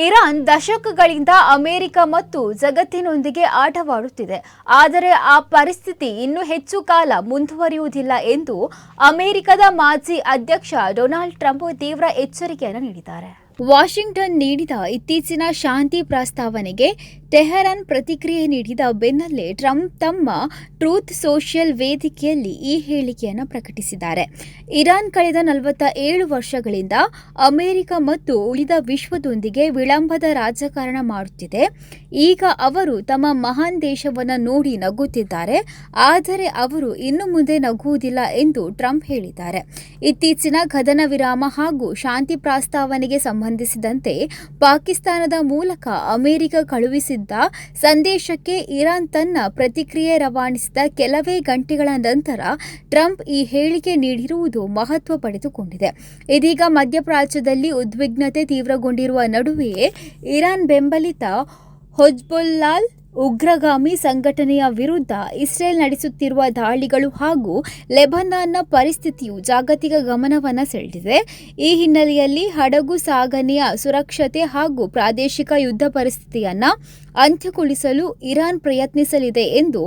Iran ದಶಕಗಳಿಂದ America ಮತ್ತು ಜಗತ್ತಿನೊಂದಿಗೆ ಆಟವಾಡುತ್ತಿದೆ. ಆದರೆ ಆ ಪರಿಸ್ಥಿತಿ ಇನ್ನೂ ಹೆಚ್ಚು ಕಾಲ ಮುಂದುವರಿಯುವುದಿಲ್ಲ ಎಂದು ಅಮೆರಿಕದ ಮಾಜಿ ಅಧ್ಯಕ್ಷ ಡೊನಾಲ್ಡ್ ಟ್ರಂಪ್ ತೀವ್ರ ಎಚ್ಚರಿಕೆಯನ್ನು ನೀಡಿದ್ದಾರೆ. ವಾಷಿಂಗ್ಟನ್ ನೀಡಿದ ಇತ್ತೀಚಿನ ಶಾಂತಿ ಪ್ರಸ್ತಾವನೆಗೆ ಟೆಹರಾನ್ ಪ್ರತಿಕ್ರಿಯೆ ನೀಡಿದ ಬೆನ್ನಲ್ಲೇ ಟ್ರಂಪ್ ತಮ್ಮ ಟ್ರೂತ್ ಸೋಷಿಯಲ್ ವೇದಿಕೆಯಲ್ಲಿ ಈ ಹೇಳಿಕೆಯನ್ನು ಪ್ರಕಟಿಸಿದ್ದಾರೆ. ಇರಾನ್ ಕಳೆದ 47 ವರ್ಷಗಳಿಂದ ಅಮೆರಿಕ ಮತ್ತು ಉಳಿದ ವಿಶ್ವದೊಂದಿಗೆ ವಿಳಂಬದ ರಾಜಕಾರಣ ಮಾಡುತ್ತಿದೆ. ಈಗ ಅವರು ತಮ್ಮ ಮಹಾನ್ ದೇಶವನ್ನು ನೋಡಿ ನಗುತ್ತಿದ್ದಾರೆ, ಆದರೆ ಅವರು ಇನ್ನು ಮುಂದೆ ನಗುವುದಿಲ್ಲ ಎಂದು ಟ್ರಂಪ್ ಹೇಳಿದ್ದಾರೆ. ಇತ್ತೀಚಿನ ಕದನ ವಿರಾಮ ಹಾಗೂ ಶಾಂತಿ ಪ್ರಸ್ತಾವನೆಗೆ ಸಂಬಂಧಿಸಿದಂತೆ ಪಾಕಿಸ್ತಾನದ ಮೂಲಕ ಅಮೆರಿಕ ಕಳುಹಿಸಿದ್ದ ಸಂದೇಶಕ್ಕೆ ಇರಾನ್ ತನ್ನ ಪ್ರತಿಕ್ರಿಯೆ ರವಾನಿಸಿದ ಕೆಲವೇ ಗಂಟೆಗಳ ನಂತರ ಟ್ರಂಪ್ ಈ ಹೇಳಿಕೆ ನೀಡಿರುವುದು ಮಹತ್ವ ಪಡೆದುಕೊಂಡಿದೆ. ಇದೀಗ ಮಧ್ಯಪ್ರಾಚ್ಯದಲ್ಲಿ ಉದ್ವಿಗ್ನತೆ ತೀವ್ರಗೊಂಡಿರುವ ನಡುವೆಯೇ ಇರಾನ್ ಬೆಂಬಲಿತ ಹಿಜ್ಬುಲ್ಲಾ ಉಗ್ರಗಾಮಿ ಸಂಘಟನೆಯ ವಿರುದ್ಧ ಇಸ್ರೇಲ್ ನಡೆಸುತ್ತಿರುವ ದಾಳಿಗಳು ಹಾಗೂ ಲೆಬನಾನ್ನ ಪರಿಸ್ಥಿತಿಯು ಜಾಗತಿಕ ಗಮನವನ್ನು ಸೆಳೆದಿದೆ. ಈ ಹಿನ್ನೆಲೆಯಲ್ಲಿ ಹಡಗು ಸಾಗಣೆಯ ಸುರಕ್ಷತೆ ಹಾಗೂ ಪ್ರಾದೇಶಿಕ ಯುದ್ಧ ಪರಿಸ್ಥಿತಿಯನ್ನು ಅಂತ್ಯಗೊಳಿಸಲು ಇರಾನ್ ಪ್ರಯತ್ನಿಸಲಿದೆ ಎಂದು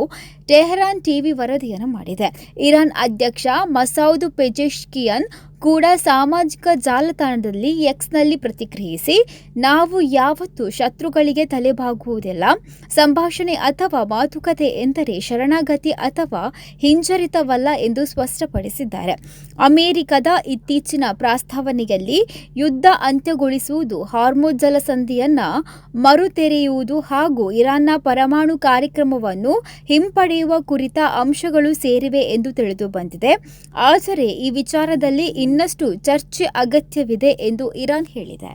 ಟೆಹರಾನ್ ಟಿವಿ ವರದಿಯನ್ನು ಮಾಡಿದೆ. ಇರಾನ್ ಅಧ್ಯಕ್ಷ ಮಸೌದ್ ಪೆಜೆಶ್ಕಿಯನ್ ಕೂಡ ಸಾಮಾಜಿಕ ಜಾಲತಾಣದಲ್ಲಿ ಎಕ್ಸ್ನಲ್ಲಿ ಪ್ರತಿಕ್ರಿಯಿಸಿ, ನಾವು ಯಾವತ್ತೂ ಶತ್ರುಗಳಿಗೆ ತಲೆಬಾಗುವುದಿಲ್ಲ. ಸಂಭಾಷಣೆ ಅಥವಾ ಮಾತುಕತೆ ಎಂದರೆ ಶರಣಾಗತಿ ಅಥವಾ ಹಿಂಜರಿತವಲ್ಲ ಎಂದು ಸ್ಪಷ್ಟಪಡಿಸಿದ್ದಾರೆ. ಅಮೆರಿಕದ ಇತ್ತೀಚಿನ ಪ್ರಸ್ತಾವನೆಯಲ್ಲಿ ಯುದ್ಧ ಅಂತ್ಯಗೊಳಿಸುವುದು, ಹಾರ್ಮುಜ್ ಜಲಸಂಧಿಯನ್ನು ಮರುತೆರೆಯುವುದು ಹಾಗೂ ಇರಾನ್ನ ಪರಮಾಣು ಕಾರ್ಯಕ್ರಮವನ್ನು ಹಿಂಪಡೆಯುವ ಕುರಿತ ಅಂಶಗಳು ಸೇರಿವೆ ಎಂದು ತಿಳಿದುಬಂದಿದೆ. ಆದರೆ ಈ ವಿಚಾರದಲ್ಲಿ ಇನ್ನಷ್ಟು ಚರ್ಚೆ ಅಗತ್ಯವಿದೆ ಎಂದು ಇರಾನ್ ಹೇಳಿದೆ.